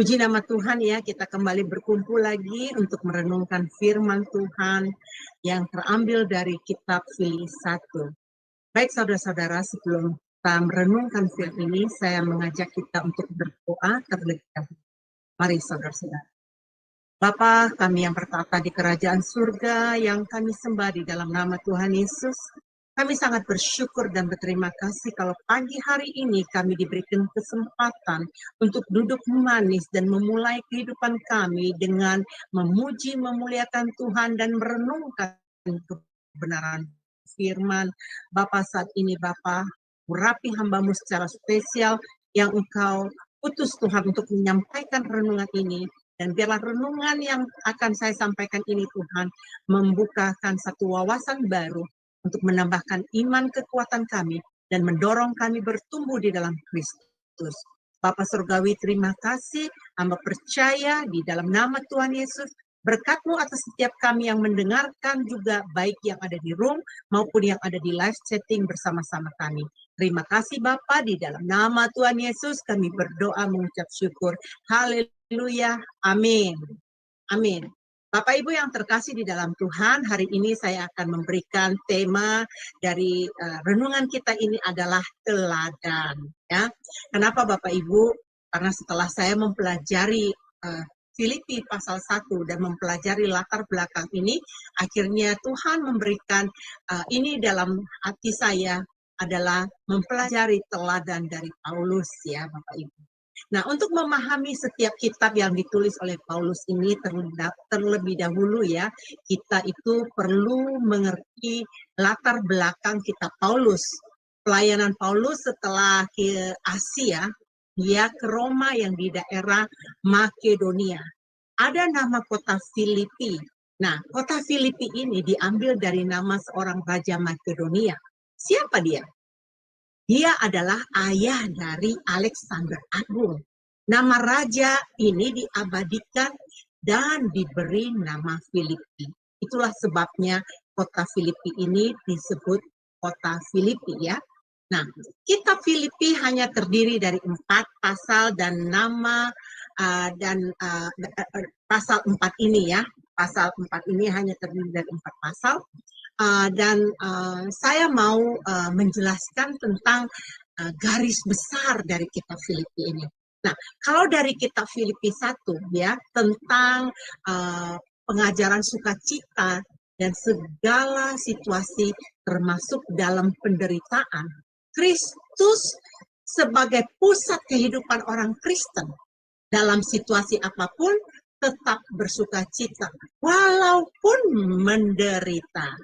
Puji nama Tuhan ya, kita kembali berkumpul lagi untuk merenungkan firman Tuhan yang terambil dari kitab Filipi 1. Baik saudara-saudara, sebelum kita merenungkan firman ini, saya mengajak kita untuk berdoa terlebih dahulu. Mari saudara-saudara. Bapa kami yang bertata di kerajaan surga, yang kami sembah di dalam nama Tuhan Yesus, kami sangat bersyukur dan berterima kasih kalau pagi hari ini kami diberikan kesempatan untuk duduk manis dan memulai kehidupan kami dengan memuji, memuliakan Tuhan dan merenungkan kebenaran firman. Bapa saat ini Bapa, urapi hambamu secara spesial yang Engkau utus Tuhan untuk menyampaikan renungan ini. Dan biarlah renungan yang akan saya sampaikan ini Tuhan membukakan satu wawasan baru untuk menambahkan iman kekuatan kami dan mendorong kami bertumbuh di dalam Kristus. Bapa Surgawi, terima kasih. Hamba percaya di dalam nama Tuhan Yesus, berkat-Mu atas setiap kami yang mendengarkan juga, baik yang ada di room maupun yang ada di live chatting bersama-sama kami. Terima kasih Bapa, di dalam nama Tuhan Yesus kami berdoa mengucap syukur. Haleluya, amin. Amin. Bapak Ibu yang terkasih di dalam Tuhan, hari ini saya akan memberikan tema dari renungan kita ini adalah teladan. Ya, kenapa Bapak Ibu? Karena setelah saya mempelajari Filipi pasal 1 dan mempelajari latar belakang ini, akhirnya Tuhan memberikan ini dalam hati saya adalah mempelajari teladan dari Paulus ya Bapak Ibu. Nah, untuk memahami setiap kitab yang ditulis oleh Paulus ini terlebih dahulu ya, kita itu perlu mengerti latar belakang kitab Paulus. Pelayanan Paulus setelah ke Asia, dia ke Roma yang di daerah Makedonia. Ada nama kota Filipi. Nah, kota Filipi ini diambil dari nama seorang raja Makedonia. Siapa dia? Dia adalah ayah dari Alexander Agung. Nama raja ini diabadikan dan diberi nama Filipi. Itulah sebabnya kota Filipi ini disebut kota Filipi ya. Nah, kitab Filipi hanya terdiri dari 4 pasal dan nama pasal 4 ini ya. Pasal 4 ini hanya terdiri dari 4 pasal. Dan saya mau menjelaskan tentang garis besar dari kitab Filipi ini. Nah, kalau dari kitab Filipi 1 ya, tentang pengajaran sukacita dan segala situasi termasuk dalam penderitaan, Kristus sebagai pusat kehidupan orang Kristen dalam situasi apapun tetap bersukacita walaupun menderita.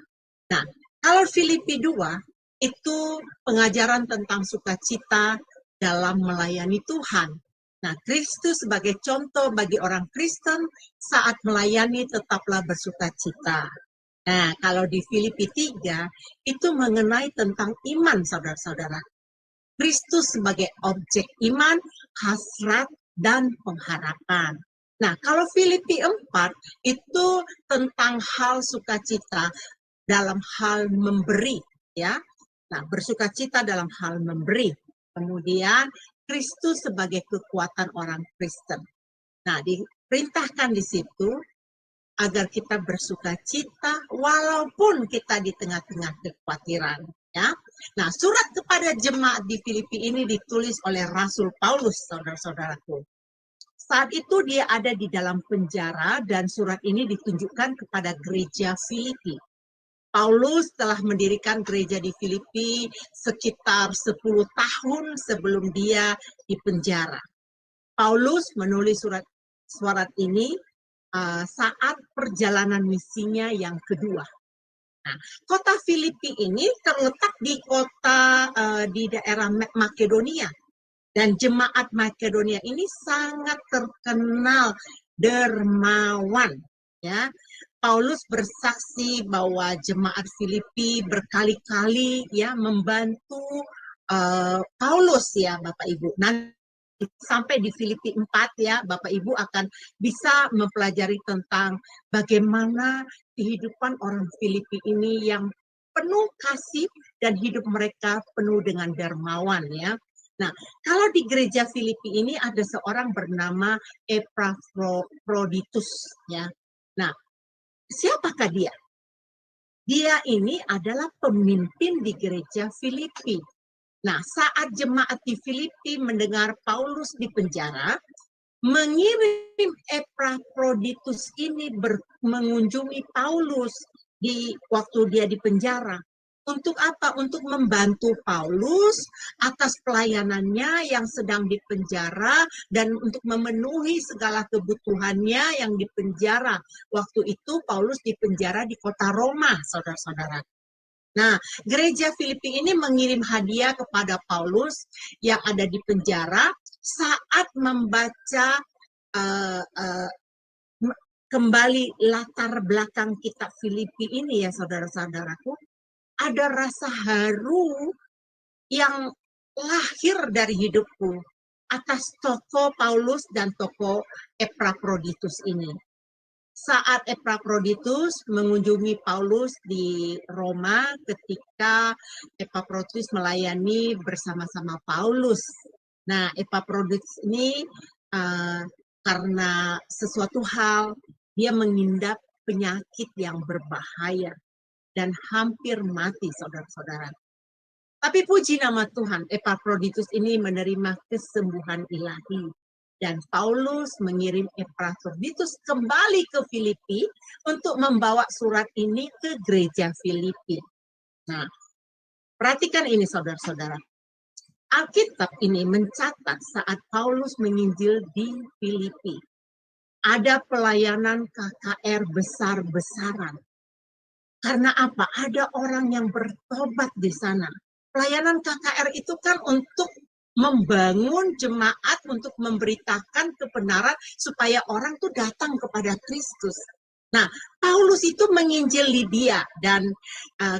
Nah, kalau Filipi 2 itu pengajaran tentang sukacita dalam melayani Tuhan. Nah, Kristus sebagai contoh bagi orang Kristen saat melayani tetaplah bersukacita. Nah, kalau di Filipi 3 itu mengenai tentang iman saudara-saudara. Kristus sebagai objek iman, hasrat, dan pengharapan. Nah, kalau Filipi 4 itu tentang hal sukacita dalam hal memberi, ya. Nah, bersukacita dalam hal memberi. Kemudian Kristus sebagai kekuatan orang Kristen. Nah, diperintahkan di situ agar kita bersukacita walaupun kita di tengah-tengah kekhawatiran, ya. Nah, surat kepada jemaat di Filipi ini ditulis oleh Rasul Paulus, saudara-saudaraku. Saat itu dia ada di dalam penjara dan surat ini ditunjukkan kepada gereja Filipi. Paulus telah mendirikan gereja di Filipi sekitar 10 tahun sebelum dia dipenjara. Paulus menulis surat ini saat perjalanan misinya yang kedua. Nah, kota Filipi ini terletak di di daerah Makedonia. Dan jemaat Makedonia ini sangat terkenal dermawan. Ya, Paulus bersaksi bahwa jemaat Filipi berkali-kali ya membantu Paulus ya Bapak Ibu. Nanti sampai di Filipi 4 ya Bapak Ibu akan bisa mempelajari tentang bagaimana kehidupan orang Filipi ini yang penuh kasih dan hidup mereka penuh dengan dermawan ya. Nah, kalau di gereja Filipi ini ada seorang bernama Epaphroditus, ya. Nah, siapakah dia? Dia ini adalah pemimpin di gereja Filipi. Nah, saat jemaat di Filipi mendengar Paulus di penjara, mengirim Epaphroditus ini mengunjungi Paulus waktu dia di penjara. Untuk apa? Untuk membantu Paulus atas pelayanannya yang sedang di penjara dan untuk memenuhi segala kebutuhannya yang di penjara. Waktu itu Paulus di penjara di kota Roma, saudara-saudara. Nah, gereja Filipi ini mengirim hadiah kepada Paulus yang ada di penjara saat membaca kembali latar belakang kitab Filipi ini, ya saudara-saudaraku. Ada rasa haru yang lahir dari hidupku atas tokoh Paulus dan tokoh Epaphroditus ini. Saat Epaphroditus mengunjungi Paulus di Roma ketika Epaphroditus melayani bersama-sama Paulus. Nah, Epaphroditus ini karena sesuatu hal dia mengidap penyakit yang berbahaya dan hampir mati, saudara-saudara. Tapi puji nama Tuhan, Epaphroditus ini menerima kesembuhan ilahi. Dan Paulus mengirim Epaphroditus kembali ke Filipi untuk membawa surat ini ke gereja Filipi. Nah, perhatikan ini saudara-saudara. Alkitab ini mencatat saat Paulus menginjil di Filipi. Ada pelayanan KKR besar-besaran. Karena apa? Ada orang yang bertobat di sana. Pelayanan KKR itu kan untuk membangun jemaat, untuk memberitakan kebenaran supaya orang tuh datang kepada Kristus. Nah, Paulus itu menginjil Lydia dan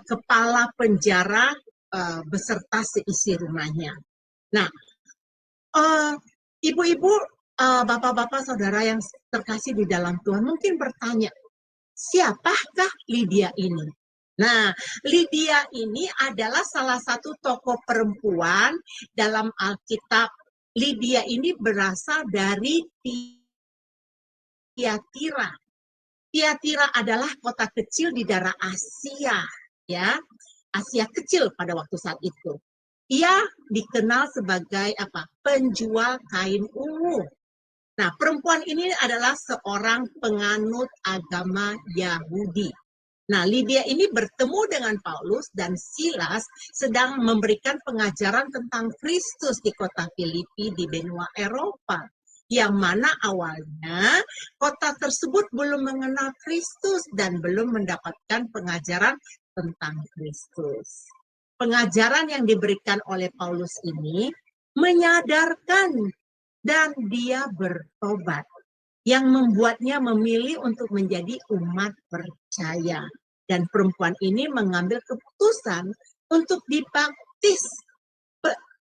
kepala penjara beserta seisi rumahnya. Nah, ibu-ibu, bapak-bapak, saudara yang terkasih di dalam Tuhan mungkin bertanya, siapakah Lydia ini? Nah, Lydia ini adalah salah satu tokoh perempuan dalam Alkitab. Lydia ini berasal dari Tiatira. Tiatira adalah kota kecil di daerah Asia, ya. Asia kecil pada waktu saat itu. Ia dikenal sebagai apa? Penjual kain ungu. Nah, perempuan ini adalah seorang penganut agama Yahudi. Nah, Lydia ini bertemu dengan Paulus dan Silas sedang memberikan pengajaran tentang Kristus di kota Filipi di benua Eropa. Yang mana awalnya kota tersebut belum mengenal Kristus dan belum mendapatkan pengajaran tentang Kristus. Pengajaran yang diberikan oleh Paulus ini menyadarkan dan dia bertobat, yang membuatnya memilih untuk menjadi umat percaya. Dan perempuan ini mengambil keputusan untuk dibaptis.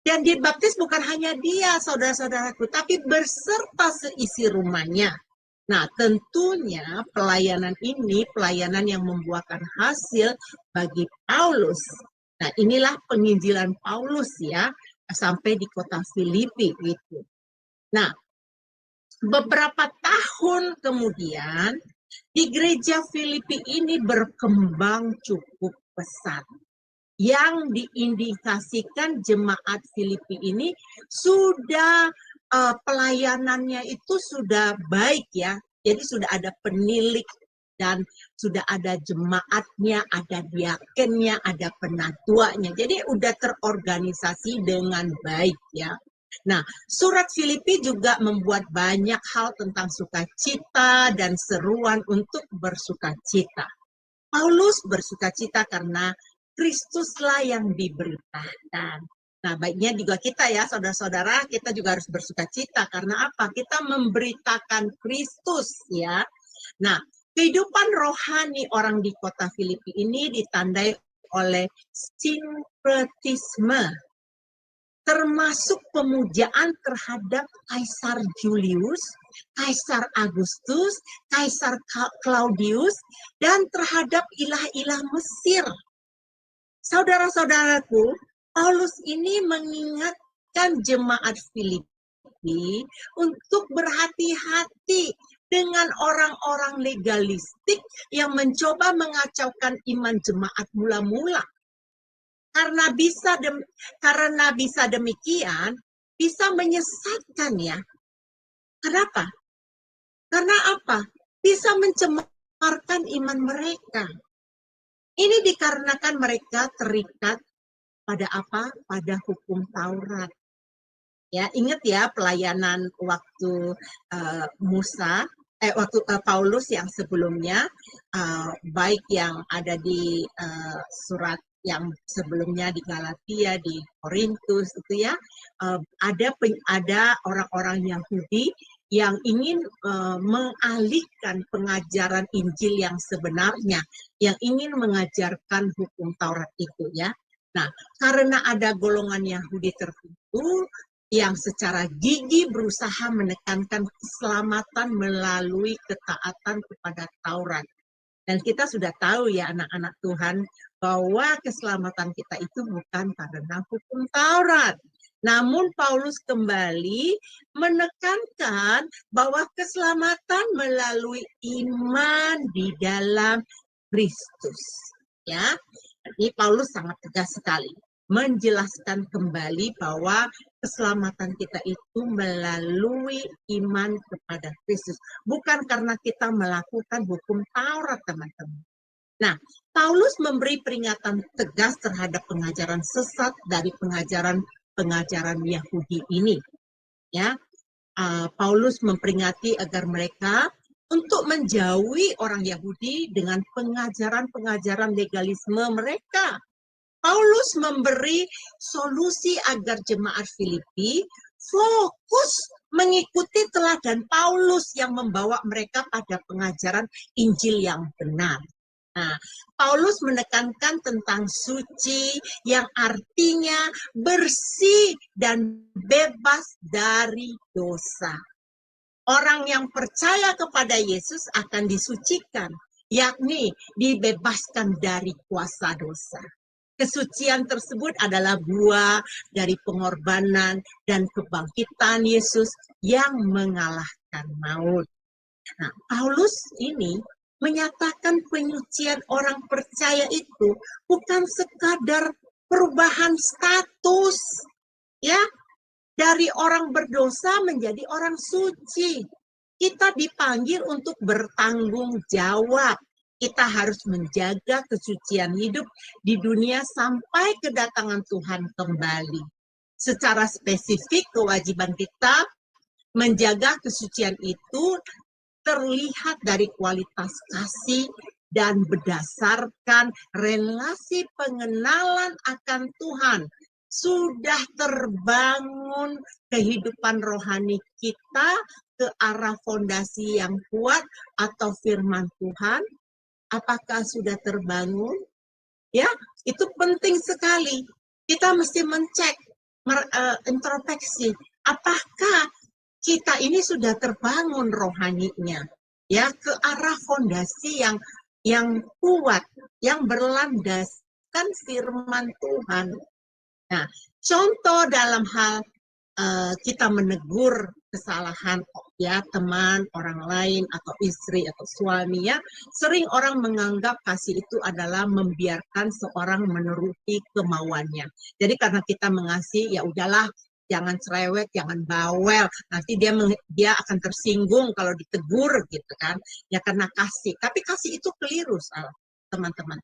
Dan dibaptis bukan hanya dia, saudara-saudaraku, tapi berserta seisi rumahnya. Nah, tentunya pelayanan ini, pelayanan yang membuahkan hasil bagi Paulus. Nah, inilah penginjilan Paulus ya, sampai di kota Filipi gitu. Nah, beberapa tahun kemudian, di gereja Filipi ini berkembang cukup pesat. Yang diindikasikan jemaat Filipi ini sudah pelayanannya itu sudah baik ya. Jadi sudah ada penilik dan sudah ada jemaatnya, ada diakennya, ada penatuanya. Jadi udah terorganisasi dengan baik ya. Nah, surat Filipi juga membuat banyak hal tentang sukacita dan seruan untuk bersukacita. Paulus bersukacita karena Kristuslah yang diberitakan. Nah, baiknya juga kita ya, saudara-saudara, kita juga harus bersukacita. Karena apa? Kita memberitakan Kristus ya. Nah, kehidupan rohani orang di kota Filipi ini ditandai oleh sinkretisme, termasuk pemujaan terhadap Kaisar Julius, Kaisar Agustus, Kaisar Claudius, dan terhadap ilah-ilah Mesir. Saudara-saudaraku, Paulus ini mengingatkan mengingatkan jemaat Filipi untuk berhati-hati dengan orang-orang legalistik yang mencoba mengacaukan iman jemaat mula-mula. Karena bisa demikian, bisa menyesatkan ya. Kenapa? Karena apa? Bisa mencemarkan iman mereka. Ini dikarenakan mereka terikat pada apa? Pada hukum Taurat. Ya, ingat ya pelayanan waktu Paulus yang sebelumnya, baik yang ada di surat yang sebelumnya di Galatia, di Korintus itu ya, ada orang-orang Yahudi yang ingin mengalihkan pengajaran Injil yang sebenarnya, yang ingin mengajarkan hukum Taurat itu ya. Nah, karena ada golongan Yahudi tertentu yang secara gigih berusaha menekankan keselamatan melalui ketaatan kepada Taurat. Dan kita sudah tahu ya anak-anak Tuhan, bahwa keselamatan kita itu bukan karena hukum Taurat. Namun Paulus kembali menekankan bahwa keselamatan melalui iman di dalam Kristus. Ya, ini Paulus sangat tegas sekali menjelaskan kembali bahwa keselamatan kita itu melalui iman kepada Kristus, bukan karena kita melakukan hukum Taurat, teman-teman. Nah, Paulus memberi peringatan tegas terhadap pengajaran sesat dari pengajaran Yahudi ini. Ya, Paulus memperingati agar mereka untuk menjauhi orang Yahudi dengan pengajaran-pengajaran legalisme mereka. Paulus memberi solusi agar jemaat Filipi fokus mengikuti teladan Paulus yang membawa mereka pada pengajaran Injil yang benar. Nah, Paulus menekankan tentang suci yang artinya bersih dan bebas dari dosa. Orang yang percaya kepada Yesus akan disucikan, yakni dibebaskan dari kuasa dosa. Kesucian tersebut adalah buah dari pengorbanan dan kebangkitan Yesus yang mengalahkan maut. Nah, Paulus ini menyatakan penyucian orang percaya itu bukan sekadar perubahan status, ya, dari orang berdosa menjadi orang suci. Kita dipanggil untuk bertanggung jawab. Kita harus menjaga kesucian hidup di dunia sampai kedatangan Tuhan kembali. Secara spesifik, kewajiban kita menjaga kesucian itu terlihat dari kualitas kasih dan berdasarkan relasi pengenalan akan Tuhan. Sudah terbangun kehidupan rohani kita ke arah fondasi yang kuat atau firman Tuhan. Apakah sudah terbangun? Ya, itu penting sekali. Kita mesti mencek, introspeksi. Apakah kita ini sudah terbangun rohaninya? Ya, ke arah fondasi yang kuat, yang berlandaskan firman Tuhan. Nah, contoh dalam hal kita menegur kesalahan ya teman, orang lain atau istri atau suami ya, sering orang menganggap kasih itu adalah membiarkan seorang menuruti kemauannya. Jadi karena kita mengasihi, ya udahlah, jangan cerewet, jangan bawel, nanti dia akan tersinggung kalau ditegur gitu kan. Ya karena kasih, tapi kasih itu keliru salah, teman-teman.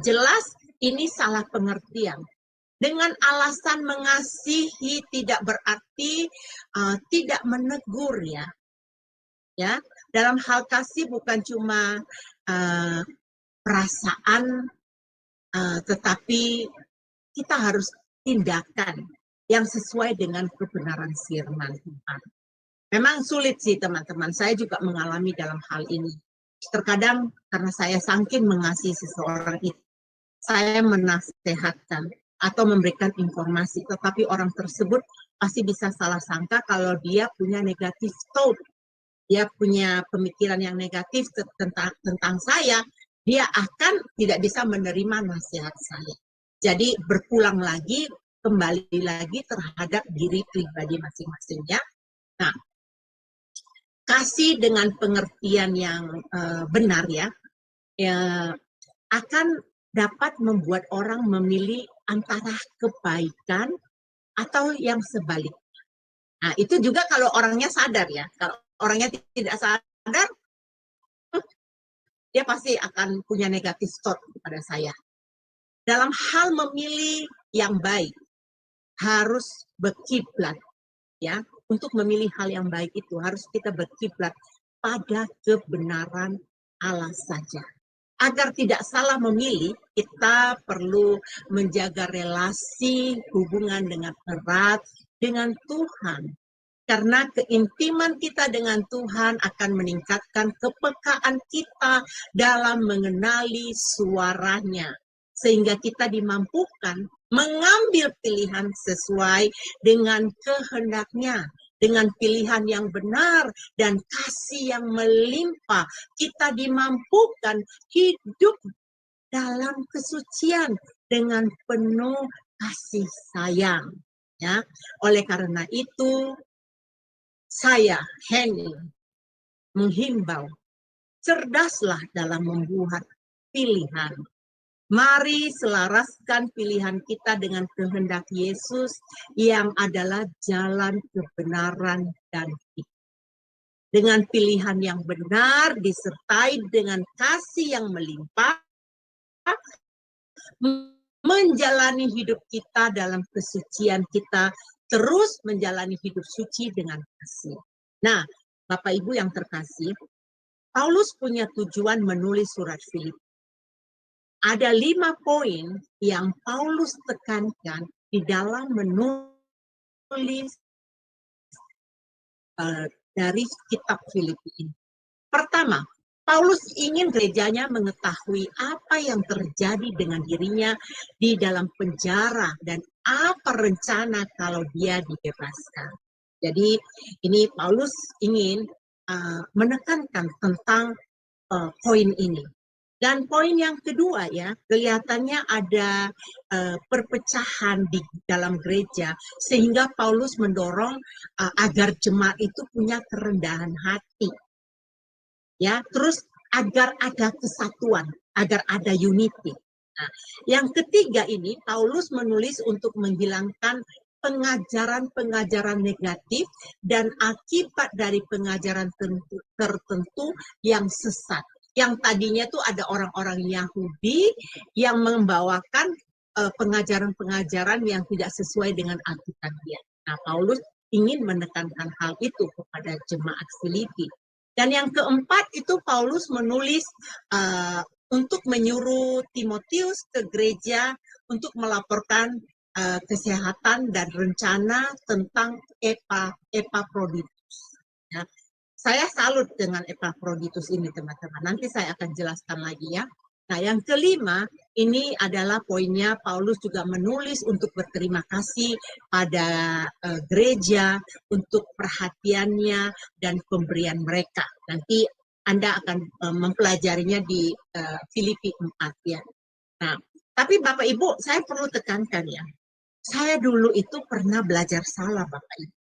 Jelas ini salah pengertian. Dengan alasan mengasihi tidak berarti tidak menegur ya. Ya, dalam hal kasih bukan cuma perasaan, tetapi kita harus tindakan yang sesuai dengan kebenaran firman Tuhan. Memang sulit sih teman-teman, saya juga mengalami dalam hal ini. Terkadang karena saya saking mengasihi seseorang itu, saya menasehatkan atau memberikan informasi, tetapi orang tersebut pasti bisa salah sangka kalau dia punya negatif thought, dia punya pemikiran yang negatif tentang saya, dia akan tidak bisa menerima nasihat saya. Jadi berulang lagi kembali lagi terhadap diri pribadi masing-masing ya. Nah, kasih dengan pengertian yang benar ya, akan dapat membuat orang memilih antara kebaikan atau yang sebaliknya. Nah, itu juga kalau orangnya sadar ya. Kalau orangnya tidak sadar, dia pasti akan punya negatif thought kepada saya. Dalam hal memilih yang baik, harus berkiblat ya. Untuk memilih hal yang baik itu harus kita berkiblat pada kebenaran Allah saja. Agar tidak salah memilih, kita perlu menjaga relasi hubungan dengan erat dengan Tuhan. Karena keintiman kita dengan Tuhan akan meningkatkan kepekaan kita dalam mengenali suaranya. Sehingga kita dimampukan mengambil pilihan sesuai dengan kehendaknya. Dengan pilihan yang benar dan kasih yang melimpah. Kita dimampukan hidup dalam kesucian dengan penuh kasih sayang. Ya, oleh karena itu, saya, Henny, menghimbau, cerdaslah dalam membuat pilihan. Mari selaraskan pilihan kita dengan kehendak Yesus yang adalah jalan kebenaran dan hidup. Dengan pilihan yang benar disertai dengan kasih yang melimpah, menjalani hidup kita dalam kesucian kita, terus menjalani hidup suci dengan kasih. Nah, Bapak Ibu yang terkasih, Paulus punya tujuan menulis surat Filipi. Ada 5 poin yang Paulus tekankan di dalam menulis dari kitab Filipi ini. Pertama, Paulus ingin gerejanya mengetahui apa yang terjadi dengan dirinya di dalam penjara dan apa rencana kalau dia dibebaskan. Jadi ini Paulus ingin menekankan tentang poin ini. Dan poin yang kedua ya, kelihatannya ada perpecahan di dalam gereja sehingga Paulus mendorong agar jemaat itu punya kerendahan hati. Ya, terus agar ada kesatuan, agar ada unity. Nah, yang ketiga ini Paulus menulis untuk menghilangkan pengajaran-pengajaran negatif dan akibat dari pengajaran tertentu yang sesat. Yang tadinya tuh ada orang-orang Yahudi yang membawakan pengajaran-pengajaran yang tidak sesuai dengan Alkitabiah. Nah, Paulus ingin menekankan hal itu kepada jemaat Filipi. Dan yang keempat itu Paulus menulis untuk menyuruh Timotius ke gereja untuk melaporkan kesehatan dan rencana tentang Epaphroditus. Ya. Saya salut dengan Epaphroditus ini teman-teman. Nanti saya akan jelaskan lagi ya. Nah, yang kelima, ini adalah poinnya Paulus juga menulis untuk berterima kasih pada gereja untuk perhatiannya dan pemberian mereka. Nanti Anda akan mempelajarinya di Filipi 4 ya. Nah, tapi Bapak Ibu, saya perlu tekankan ya. Saya dulu itu pernah belajar salah Bapak Ibu.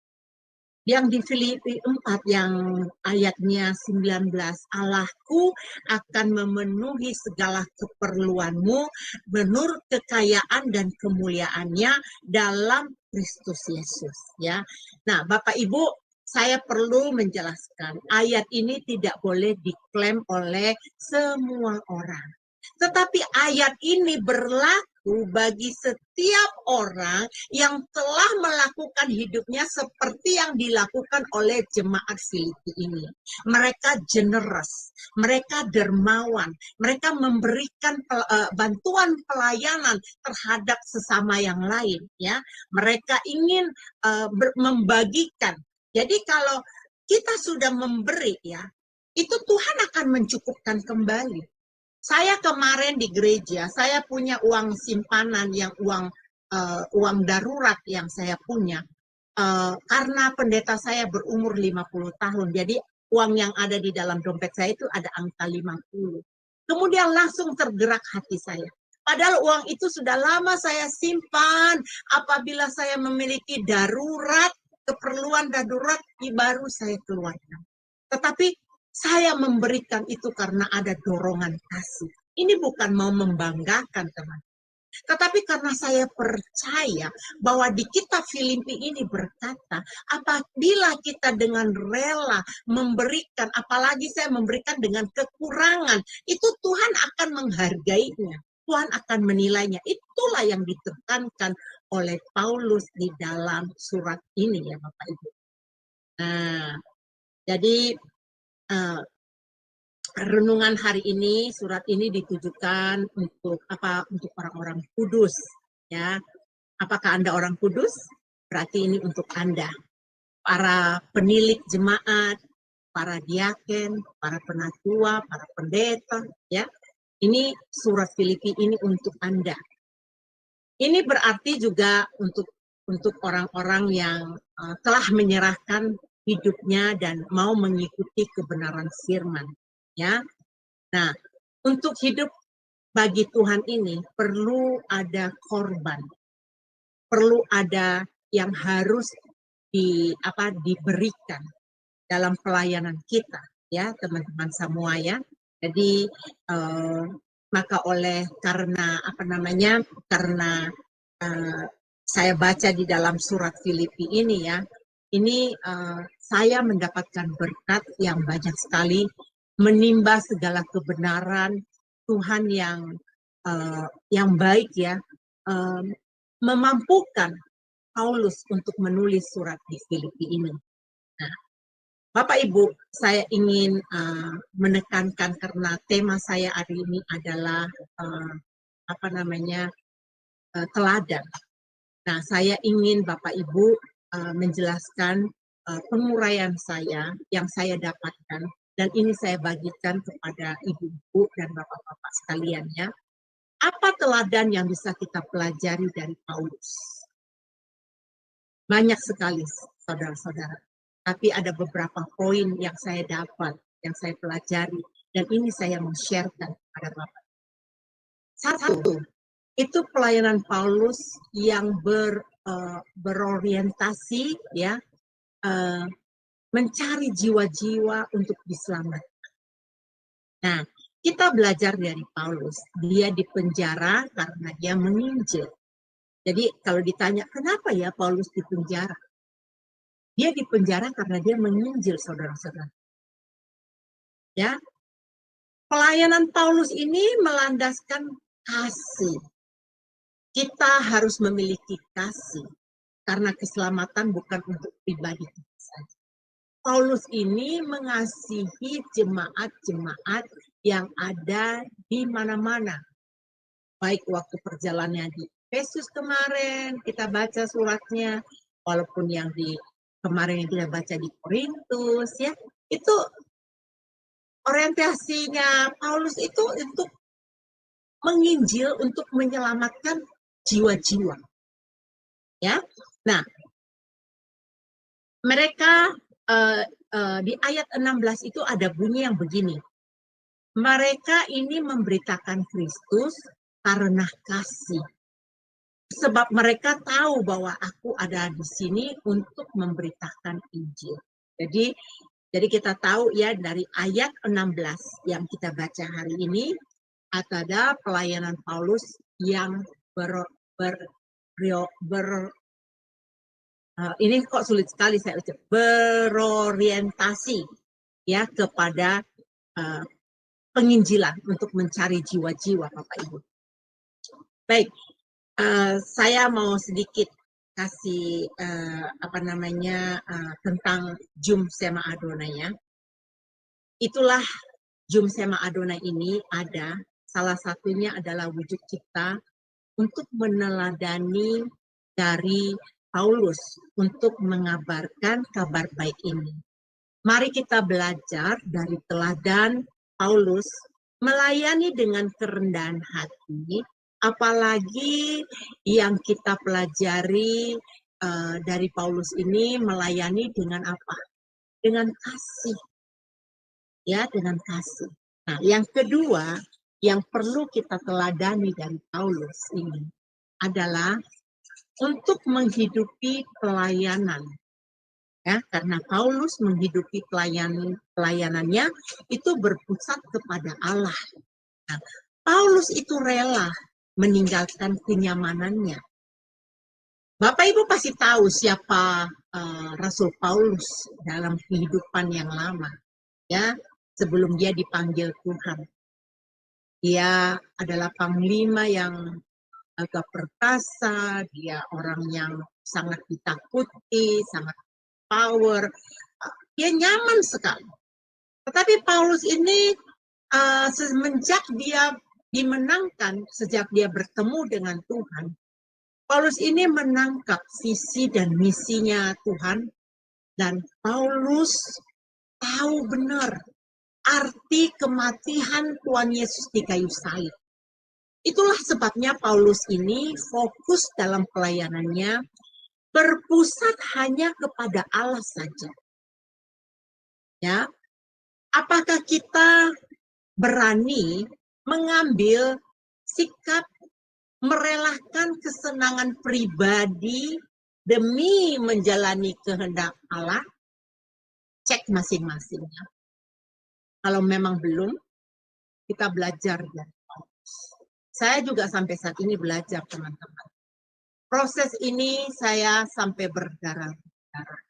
Yang di Filipi 4 yang ayatnya 19, Allahku akan memenuhi segala keperluanmu menurut kekayaan dan kemuliaannya dalam Kristus Yesus. Ya, nah Bapak Ibu, saya perlu menjelaskan ayat ini tidak boleh diklaim oleh semua orang. Tetapi ayat ini berlaku bagi setiap orang yang telah melakukan hidupnya seperti yang dilakukan oleh jemaat Filipi ini. Mereka generous, mereka dermawan, mereka memberikan bantuan pelayanan terhadap sesama yang lain. Ya, mereka ingin membagikan. Jadi kalau kita sudah memberi ya, itu Tuhan akan mencukupkan kembali. Saya kemarin di gereja, saya punya uang simpanan yang uang darurat yang saya punya. Karena pendeta saya berumur 50 tahun, jadi uang yang ada di dalam dompet saya itu ada angka 50. Kemudian langsung tergerak hati saya. Padahal uang itu sudah lama saya simpan. Apabila saya memiliki darurat, keperluan darurat, baru saya keluarkan. Tetapi saya memberikan itu karena ada dorongan kasih. Ini bukan mau membanggakan, teman. Tetapi karena saya percaya bahwa di kitab Filipi ini berkata, apabila kita dengan rela memberikan, apalagi saya memberikan dengan kekurangan, itu Tuhan akan menghargainya. Tuhan akan menilainya. Itulah yang ditekankan oleh Paulus di dalam surat ini ya Bapak Ibu. Nah, jadi renungan hari ini, surat ini ditujukan untuk apa? Untuk orang-orang kudus, ya. Apakah Anda orang kudus? Berarti ini untuk Anda. Para penilik jemaat, para diaken, para penatua, para pendeta, ya. Ini surat Filipi ini untuk Anda. Ini berarti juga untuk orang-orang yang telah menyerahkan hidupnya dan mau mengikuti kebenaran firman. Ya, nah untuk hidup bagi Tuhan ini perlu ada korban, perlu ada yang harus diberikan dalam pelayanan kita, ya teman-teman semua ya. Jadi maka karena saya baca di dalam surat Filipi ini ya, ini saya mendapatkan berkat yang banyak sekali, menimba segala kebenaran Tuhan yang baik ya, memampukan Paulus untuk menulis surat di Filipi ini. Nah, Bapak Ibu, saya ingin menekankan karena tema saya hari ini adalah teladan. Nah, saya ingin Bapak Ibu menjelaskan penguraian saya yang saya dapatkan, dan ini saya bagikan kepada ibu-ibu dan bapak-bapak sekalian ya. Apa teladan yang bisa kita pelajari dari Paulus? Banyak sekali, saudara-saudara. Tapi ada beberapa poin yang saya dapat, yang saya pelajari, dan ini saya mau sharekan kepada Bapak. Satu, itu pelayanan Paulus yang berorientasi ya, mencari jiwa-jiwa untuk diselamatkan. Nah, kita belajar dari Paulus, dia dipenjara karena dia menginjil. Jadi kalau ditanya kenapa ya Paulus dipenjara? Dia dipenjara karena dia menginjil, saudara-saudara. Ya, pelayanan Paulus ini melandaskan kasih. Kita harus memiliki kasih karena keselamatan bukan untuk pribadi kita saja. Paulus ini mengasihi jemaat-jemaat yang ada di mana-mana. Baik waktu perjalanannya di Efesus kemarin, kita baca suratnya, walaupun yang kemarin yang kita baca di Korintus, ya, itu orientasinya Paulus itu untuk menginjil, untuk menyelamatkan jiwa-jiwa. Ya, nah, mereka di ayat 16 itu ada bunyi yang begini. Mereka ini memberitakan Kristus karena kasih. Sebab mereka tahu bahwa aku ada di sini untuk memberitakan Injil. Jadi kita tahu ya dari ayat 16 yang kita baca hari ini, ada pelayanan Paulus yang ini kok sulit sekali saya ucap, berorientasi ya kepada penginjilan untuk mencari jiwa-jiwa Bapak Ibu. Baik, saya mau sedikit kasih tentang Jum Sema Adonai ya. Itulah Jum Sema Adonai ini ada, salah satunya adalah wujud kita untuk meneladani dari Paulus untuk mengabarkan kabar baik ini. Mari kita belajar dari teladan Paulus melayani dengan kerendahan hati, apalagi yang kita pelajari dari Paulus ini melayani dengan apa? Dengan kasih. Ya, dengan kasih. Nah, yang kedua, yang perlu kita teladani dari Paulus ini adalah untuk menghidupi pelayanan. Ya, karena Paulus menghidupi pelayanannya itu berpusat kepada Allah. Nah, Paulus itu rela meninggalkan kenyamanannya. Bapak Ibu pasti tahu siapa Rasul Paulus dalam kehidupan yang lama, ya, sebelum dia dipanggil Tuhan. Dia adalah panglima yang agak perkasa, dia orang yang sangat ditakuti, sangat power, dia nyaman sekali. Tetapi Paulus ini semenjak dia dimenangkan, sejak dia bertemu dengan Tuhan, Paulus ini menangkap visi dan misinya Tuhan, dan Paulus tahu benar arti kematian Tuhan Yesus di kayu salib. Itulah sebabnya Paulus ini fokus dalam pelayanannya, berpusat hanya kepada Allah saja. Ya, apakah kita berani mengambil sikap merelakan kesenangan pribadi demi menjalani kehendak Allah? Cek masing-masingnya. Kalau memang belum, kita belajar dari Paulus. Saya juga sampai saat ini belajar, teman-teman. Proses ini saya sampai berdarah-darah.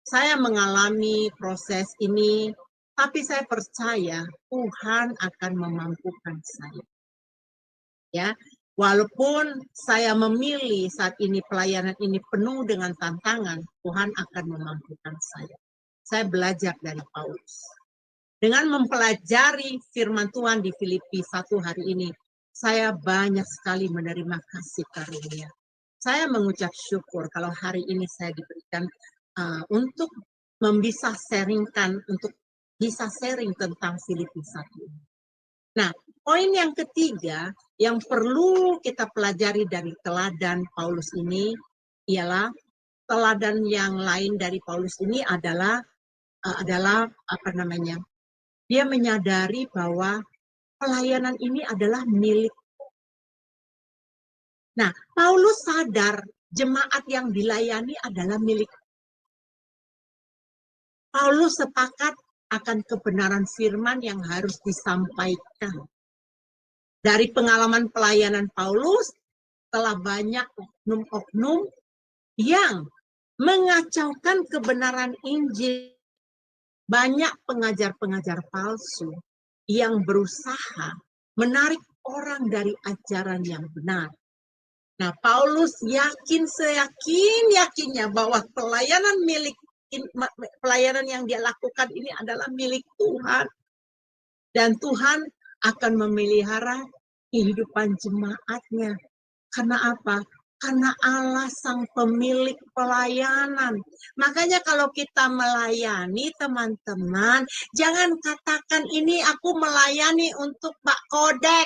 Saya mengalami proses ini, tapi saya percaya Tuhan akan memampukan saya. Ya, walaupun saya memilih saat ini pelayanan ini penuh dengan tantangan, Tuhan akan memampukan saya. Saya belajar dari Paulus. Dengan mempelajari firman Tuhan di Filipi 1 hari ini, saya banyak sekali menerima kasih karunia. Saya mengucap syukur kalau hari ini saya diberikan untuk bisa sharing tentang Filipi 1. Nah, poin yang ketiga yang perlu kita pelajari dari teladan Paulus ini ialah teladan yang lain dari Paulus ini adalah dia menyadari bahwa pelayanan ini adalah milik. Nah, Paulus sadar jemaat yang dilayani adalah milik. Paulus sepakat akan kebenaran firman yang harus disampaikan. Dari pengalaman pelayanan Paulus, telah banyak oknum-oknum yang mengacaukan kebenaran Injil. Banyak pengajar-pengajar palsu yang berusaha menarik orang dari ajaran yang benar. Nah, Paulus yakinnya bahwa pelayanan yang dia lakukan ini adalah milik Tuhan. Dan Tuhan akan memelihara kehidupan jemaatnya. Karena apa? Karena Allah sang pemilik pelayanan. Makanya kalau kita melayani teman-teman, jangan katakan ini aku melayani untuk Pak Kodek,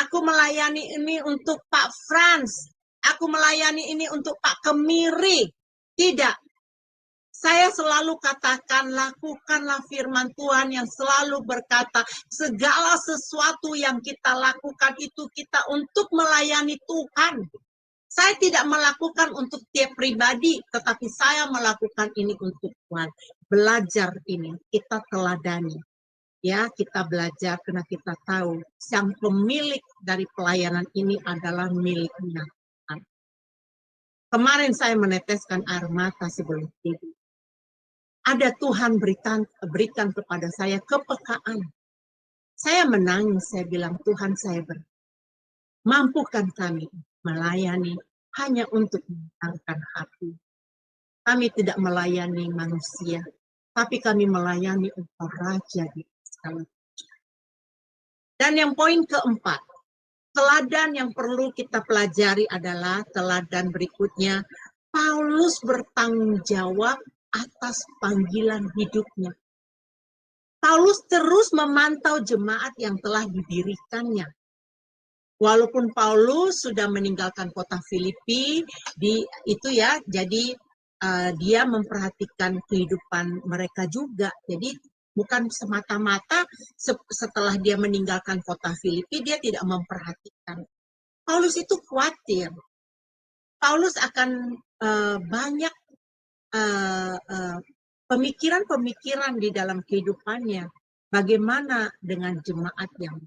aku melayani ini untuk Pak Frans, aku melayani ini untuk Pak Kemiri. Tidak. Saya selalu katakan, lakukanlah firman Tuhan yang selalu berkata, segala sesuatu yang kita lakukan itu kita untuk melayani Tuhan. Saya tidak melakukan untuk dia pribadi, tetapi saya melakukan ini untuk Tuhan. Belajar ini, kita teladani. Ya, kita belajar karena kita tahu sang pemilik dari pelayanan ini adalah miliknya. Kemarin saya meneteskan air mata sebelum tidur. Ada Tuhan berikan kepada saya kepekaan. Saya menangis, saya bilang, Tuhan saya mampukan kami melayani hanya untuk menyenangkan hati. Kami tidak melayani manusia, tapi kami melayani untuk Raja di segala. Dan yang poin keempat, teladan yang perlu kita pelajari adalah teladan berikutnya. Paulus bertanggung jawab atas panggilan hidupnya. Paulus terus memantau jemaat yang telah didirikannya. Walaupun Paulus sudah meninggalkan kota Filipi, jadi dia memperhatikan kehidupan mereka juga. Jadi Bukan semata-mata setelah dia meninggalkan kota Filipi, dia tidak memperhatikan. Paulus itu khawatir. Paulus akan banyak pemikiran-pemikiran di dalam kehidupannya. Bagaimana dengan jemaat yang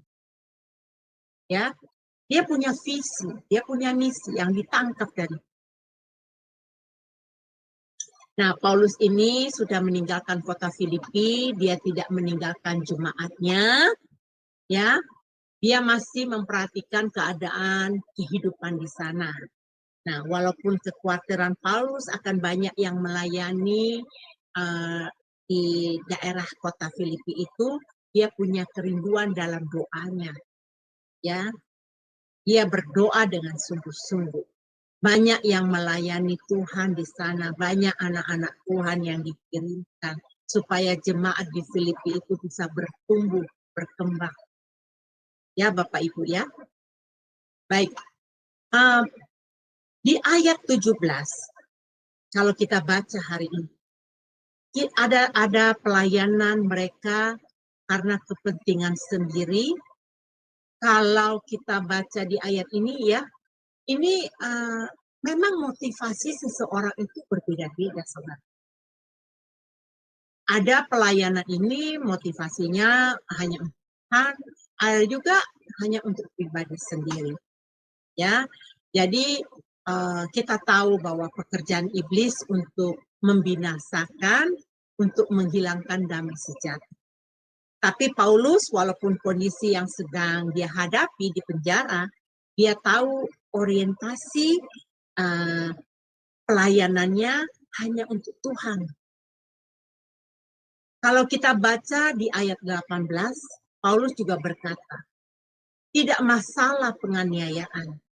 ya, dia punya visi, dia punya misi yang ditangkap dari. Nah, Paulus ini sudah meninggalkan kota Filipi, dia tidak meninggalkan jemaatnya, ya. Dia masih memperhatikan keadaan kehidupan di sana. Nah, walaupun kekhawatiran Paulus akan banyak yang melayani di daerah kota Filipi itu, dia punya kerinduan dalam doanya, ya. Dia berdoa dengan sungguh-sungguh. Banyak yang melayani Tuhan di sana, banyak anak-anak Tuhan yang dikirimkan supaya jemaat di Filipi itu bisa bertumbuh, berkembang. Ya Bapak Ibu ya. Baik. Di ayat 17, kalau kita baca hari ini, ada pelayanan mereka karena kepentingan sendiri. Kalau kita baca di ayat ini ya, ini memang motivasi seseorang itu berbeda-beda, saudara. Ada pelayanan ini motivasinya hanya untuk Tuhan, ada juga hanya untuk pribadi sendiri. Ya, jadi kita tahu bahwa pekerjaan iblis untuk membinasakan, untuk menghilangkan damai sejahtera. Tapi Paulus, walaupun kondisi yang sedang dia hadapi di penjara, dia tahu orientasi pelayanannya hanya untuk Tuhan. Kalau kita baca di ayat 18, Paulus juga berkata, tidak masalah penganiayaan,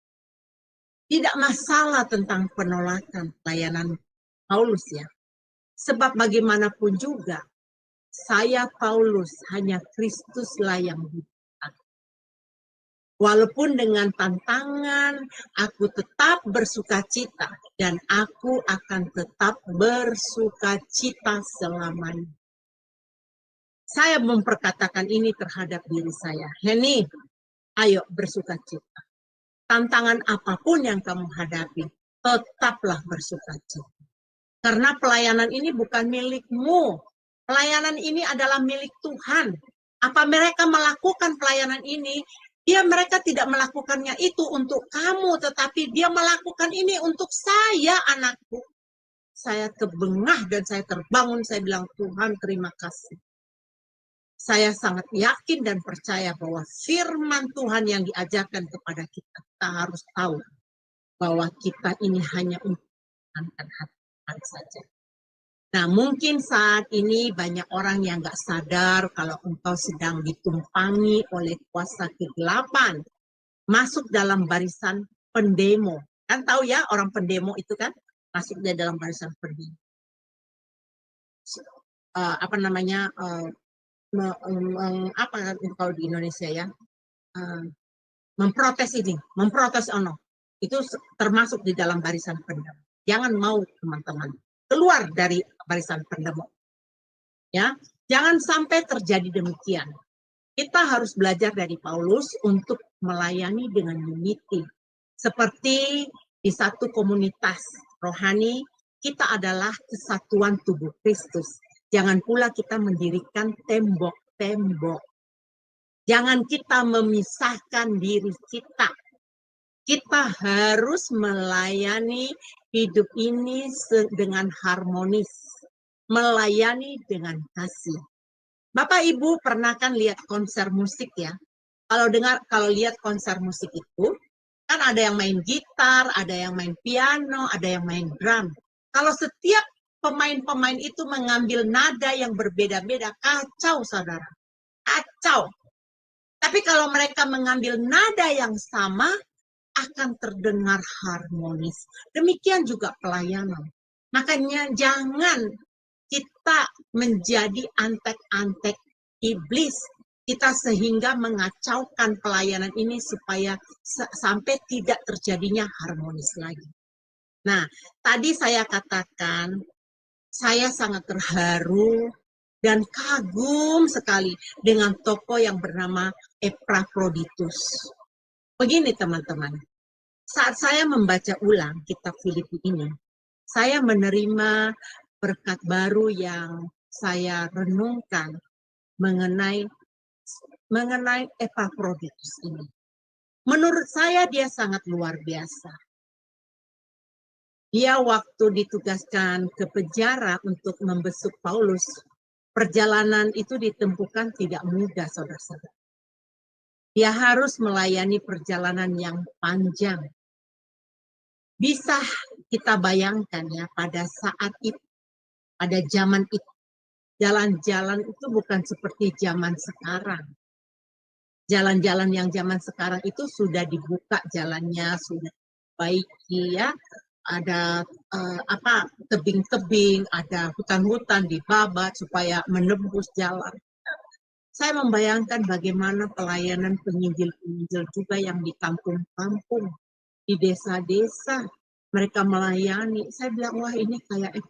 tidak masalah tentang penolakan pelayanan Paulus ya. Sebab bagaimanapun juga, saya Paulus hanya Kristuslah yang hidup. Walaupun dengan tantangan, aku tetap bersukacita dan aku akan tetap bersukacita selamanya. Saya memperkatakan ini terhadap diri saya. Heni, ayo bersukacita. Tantangan apapun yang kamu hadapi, tetaplah bersukacita. Karena pelayanan ini bukan milikmu. Pelayanan ini adalah milik Tuhan. Apa mereka melakukan pelayanan ini? Mereka tidak melakukannya itu untuk kamu, tetapi dia melakukan ini untuk saya, anakku. Saya terbengah dan saya terbangun, saya bilang, Tuhan terima kasih. Saya sangat yakin dan percaya bahwa firman Tuhan yang diajarkan kepada kita, kita harus tahu bahwa kita ini hanya untuk menyenangkan hati Tuhan saja. Nah, mungkin saat ini banyak orang yang nggak sadar kalau engkau sedang ditumpangi oleh kuasa kegelapan, masuk dalam barisan pendemo. Kan tahu ya, orang pendemo itu kan masuk di dalam barisan pendemo. Apa kalau di Indonesia ya, memprotes ini, memprotes ono, itu termasuk di dalam barisan pendemo. Jangan mau teman-teman keluar dari barisan pendemo. Ya, jangan sampai terjadi demikian. Kita harus belajar dari Paulus untuk melayani dengan unity. Seperti di satu komunitas rohani, kita adalah kesatuan tubuh Kristus. Jangan pula kita mendirikan tembok-tembok. Jangan kita memisahkan diri kita. Kita harus melayani hidup ini dengan harmonis, melayani dengan kasih. Bapak Ibu pernah kan lihat konser musik ya? Kalau lihat konser musik itu, kan ada yang main gitar, ada yang main piano, ada yang main drum. Kalau setiap pemain-pemain itu mengambil nada yang berbeda-beda, kacau saudara, kacau. Tapi kalau mereka mengambil nada yang sama, akan terdengar harmonis. Demikian juga pelayanan. Makanya jangan kita menjadi antek-antek iblis. Kita sehingga mengacaukan pelayanan ini supaya sampai tidak terjadinya harmonis lagi. Nah, tadi saya katakan, saya sangat terharu dan kagum sekali dengan tokoh yang bernama Epaphroditus. Begini teman-teman, saat saya membaca ulang kitab Filipi ini, saya menerima berkat baru yang saya renungkan mengenai Epaphroditus ini. Menurut saya dia sangat luar biasa. Dia waktu ditugaskan ke penjara untuk membesuk Paulus, perjalanan itu ditempuhkan tidak mudah, saudara-saudara. Dia harus melayani perjalanan yang panjang. Bisa kita bayangkan ya, pada saat itu, pada zaman itu, jalan-jalan itu bukan seperti zaman sekarang. Jalan-jalan yang zaman sekarang itu sudah dibuka jalannya, sudah baiki ya. Ada tebing-tebing, ada hutan-hutan dibabat supaya menembus jalan. Saya membayangkan bagaimana pelayanan penginjil-penginjil juga yang di kampung-kampung, di desa-desa, mereka melayani. Saya bilang, wah ini kayak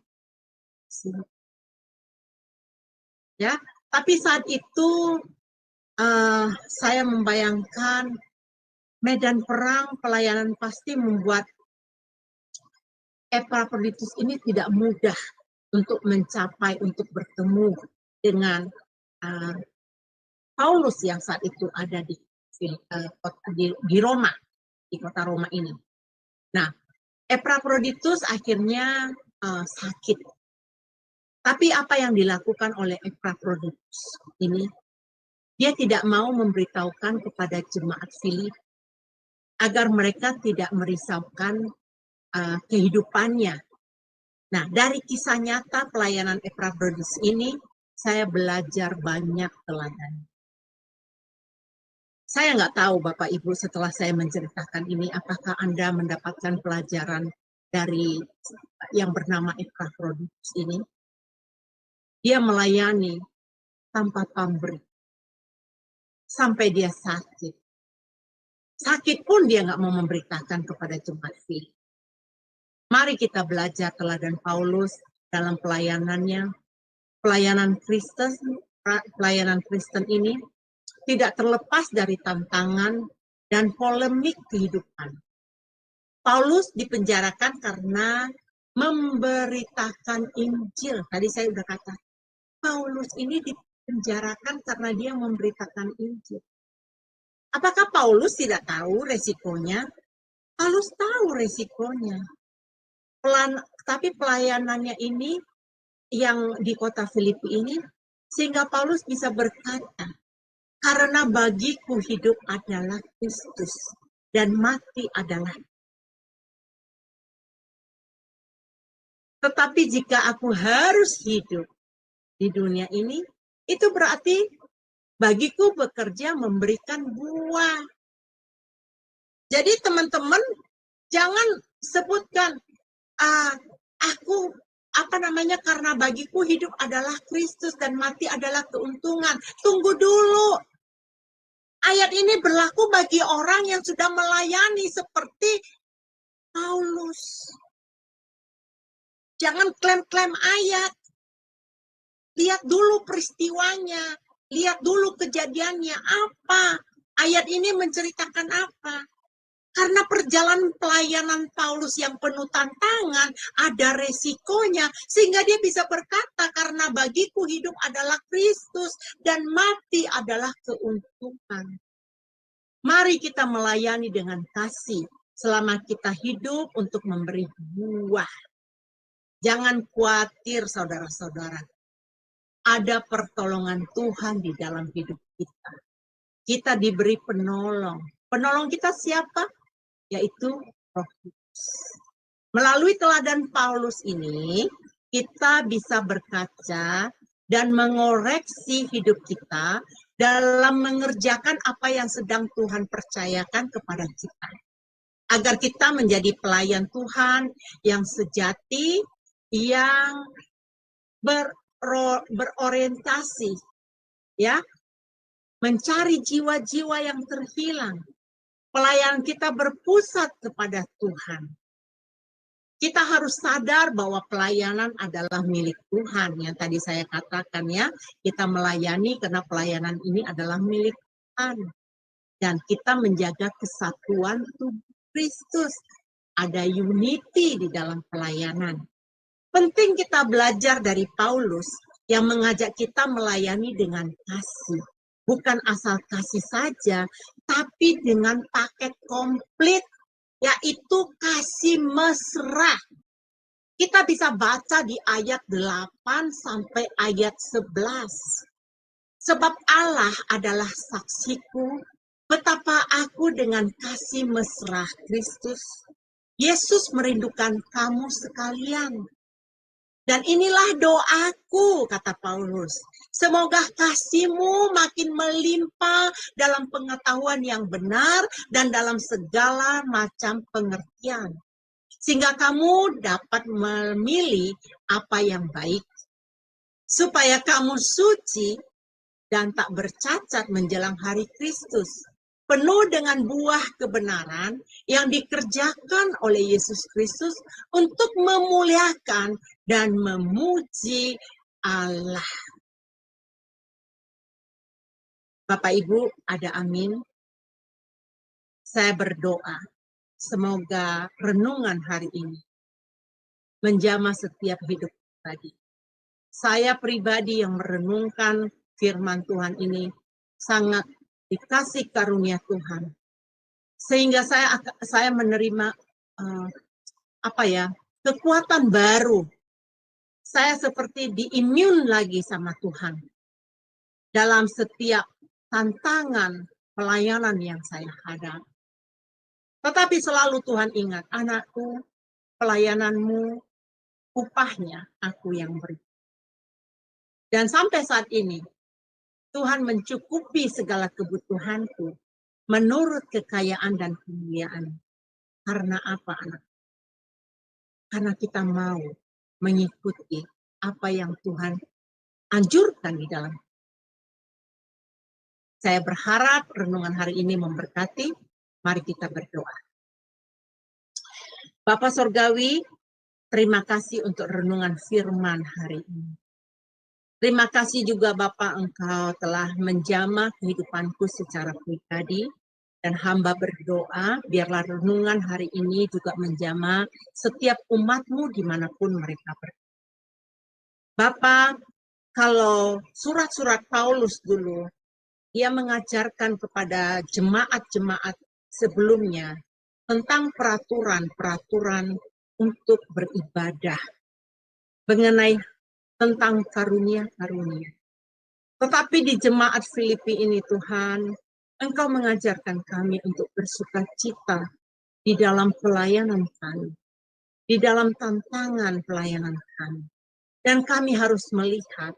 ya. Tapi saat itu saya membayangkan medan perang, pelayanan pasti membuat Epaphroditus ini tidak mudah untuk mencapai, untuk bertemu dengan Paulus yang saat itu ada di Roma, di kota Roma ini. Nah, Epaphroditus akhirnya sakit. Tapi apa yang dilakukan oleh Epaphroditus ini, dia tidak mau memberitahukan kepada jemaat Filipi agar mereka tidak merisaukan kehidupannya. Nah, dari kisah nyata pelayanan Epaphroditus ini, saya belajar banyak teladan. Saya nggak tahu Bapak Ibu setelah saya menceritakan ini, apakah Anda mendapatkan pelajaran dari yang bernama Epaphroditus ini. Dia melayani tanpa pamrih sampai dia sakit. Sakit pun dia nggak mau memberitakan kepada jemaat Filipi. Mari kita belajar teladan Paulus dalam pelayanannya. Pelayanan Kristen ini tidak terlepas dari tantangan dan polemik kehidupan. Paulus dipenjarakan karena memberitakan Injil. Tadi saya sudah kata, Paulus ini dipenjarakan karena dia memberitakan Injil. Apakah Paulus tidak tahu resikonya? Paulus tahu resikonya. Tapi pelayanannya ini yang di kota Filipi ini, sehingga Paulus bisa berkata, karena bagiku hidup adalah Kristus dan mati adalah. Tetapi jika aku harus hidup di dunia ini, itu berarti bagiku bekerja memberikan buah. Jadi teman-teman jangan sebutkan karena bagiku hidup adalah Kristus dan mati adalah keuntungan. Tunggu dulu. Ayat ini berlaku bagi orang yang sudah melayani seperti Paulus. Jangan klaim-klaim ayat. Lihat dulu peristiwanya. Lihat dulu kejadiannya. Apa? Ayat ini menceritakan apa? Karena perjalanan pelayanan Paulus yang penuh tantangan, ada resikonya, sehingga dia bisa berkata, karena bagiku hidup adalah Kristus, dan mati adalah keuntungan. Mari kita melayani dengan kasih, selama kita hidup untuk memberi buah. Jangan khawatir, saudara-saudara. Ada pertolongan Tuhan di dalam hidup kita. Kita diberi penolong. Penolong kita siapa? Yaitu Roh Kudus. Melalui teladan Paulus ini, kita bisa berkaca dan mengoreksi hidup kita dalam mengerjakan apa yang sedang Tuhan percayakan kepada kita. Agar kita menjadi pelayan Tuhan yang sejati, yang berorientasi, ya, mencari jiwa-jiwa yang terhilang. Pelayanan kita berpusat kepada Tuhan. Kita harus sadar bahwa pelayanan adalah milik Tuhan. Yang tadi saya katakan ya, kita melayani karena pelayanan ini adalah milik Tuhan. Dan kita menjaga kesatuan tubuh Kristus. Ada unity di dalam pelayanan. Penting kita belajar dari Paulus yang mengajak kita melayani dengan kasih. Bukan asal kasih saja, tapi dengan paket komplit, yaitu kasih mesra. Kita bisa baca di ayat 8 sampai ayat 11. Sebab Allah adalah saksiku, betapa aku dengan kasih mesra Kristus. Yesus merindukan kamu sekalian. Dan inilah doaku, kata Paulus. Semoga kasihmu makin melimpah dalam pengetahuan yang benar dan dalam segala macam pengertian. Sehingga kamu dapat memilih apa yang baik. Supaya kamu suci dan tak bercacat menjelang hari Kristus. Penuh dengan buah kebenaran yang dikerjakan oleh Yesus Kristus untuk memuliakan dan memuji Allah. Bapak Ibu, ada amin. Saya berdoa, semoga renungan hari ini menjamah setiap hidup tadi. Saya pribadi yang merenungkan firman Tuhan ini sangat dikasih karunia Tuhan, sehingga saya menerima kekuatan baru. Saya seperti diimun lagi sama Tuhan dalam setiap tantangan pelayanan yang saya hadapi. Tetapi selalu Tuhan ingat, anakku, pelayananmu, upahnya aku yang beri. Dan sampai saat ini, Tuhan mencukupi segala kebutuhanku menurut kekayaan dan kemuliaan. Karena apa, anak? Karena kita mau mengikuti apa yang Tuhan anjurkan di dalam. Saya berharap renungan hari ini memberkati. Mari kita berdoa. Bapa Sorgawi, terima kasih untuk renungan firman hari ini. Terima kasih juga Bapak, Engkau telah menjamah kehidupanku secara pribadi, dan hamba berdoa biarlah renungan hari ini juga menjamah setiap umat-Mu dimanapun mereka berada. Bapak, kalau surat-surat Paulus dulu, ia mengajarkan kepada jemaat-jemaat sebelumnya tentang peraturan-peraturan untuk beribadah, mengenai tentang karunia-karunia. Tetapi di jemaat Filipi ini Tuhan, Engkau mengajarkan kami untuk bersukacita di dalam pelayanan kami, di dalam tantangan pelayanan kami. Dan kami harus melihat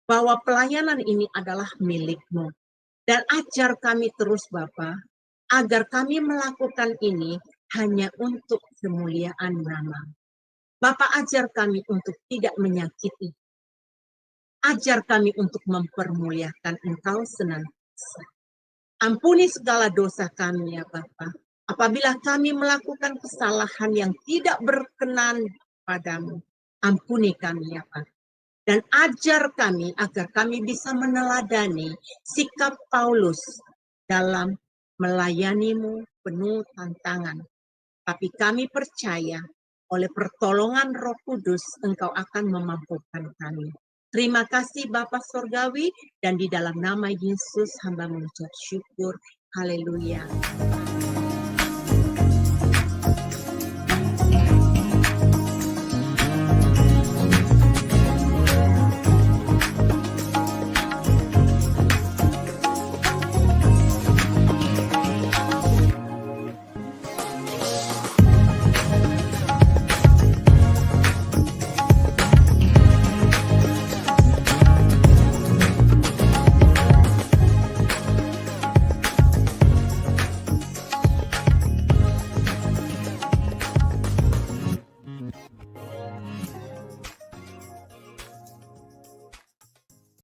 bahwa pelayanan ini adalah milik-Mu. Dan ajar kami terus Bapa, agar kami melakukan ini hanya untuk kemuliaan nama. Bapa, ajar kami untuk tidak menyakiti. Ajar kami untuk mempermuliakan Engkau senantiasa. Ampuni segala dosa kami ya Bapa. Apabila kami melakukan kesalahan yang tidak berkenan padamu, ampuni kami ya Bapa. Dan ajar kami agar kami bisa meneladani sikap Paulus dalam melayani-Mu penuh tantangan. Tapi kami percaya oleh pertolongan Roh Kudus Engkau akan memampukan kami. Terima kasih Bapa Sorgawi, dan di dalam nama Yesus hamba mengucap syukur. Haleluya.